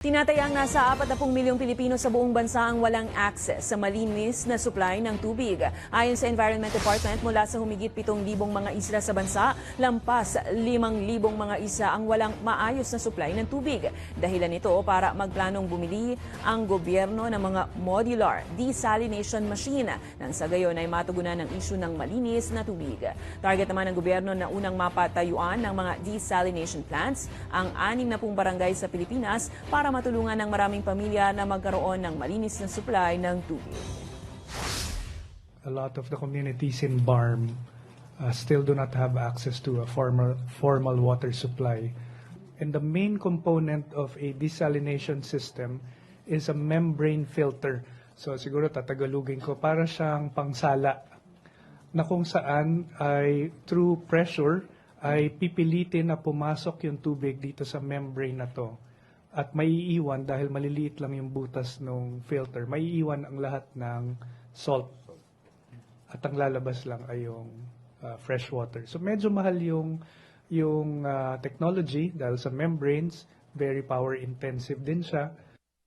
Tinatayang nasa 40 milyong Pilipino sa buong bansa ang walang access sa malinis na supply ng tubig. Ayon sa Environment Department, mula sa humigit 7,000 mga isla sa bansa, lampas 5,000 mga isa ang walang maayos na supply ng tubig. Dahilan nito para magplanong bumili ang gobyerno ng mga modular desalination machine nang sa gayon ay matugunan ang isyu ng malinis na tubig. Target naman ng gobyerno na unang mapatayuan ng mga desalination plants ang 60 barangay sa Pilipinas para matulungan ng maraming pamilya na magkaroon ng malinis na supply ng tubig. A lot of the communities in BARM still do not have access to a formal water supply. And the main component of a desalination system is a membrane filter. So siguro tatagalugin ko, para siyang pangsala na kung saan ay through pressure ay pipilitin na pumasok yung tubig dito sa membrane na to. At maiiwan, dahil maliliit lang yung butas ng filter, maiiwan ang lahat ng salt. At ang lalabas lang ay yung fresh water. So medyo mahal yung technology dahil sa membranes, very power intensive din siya.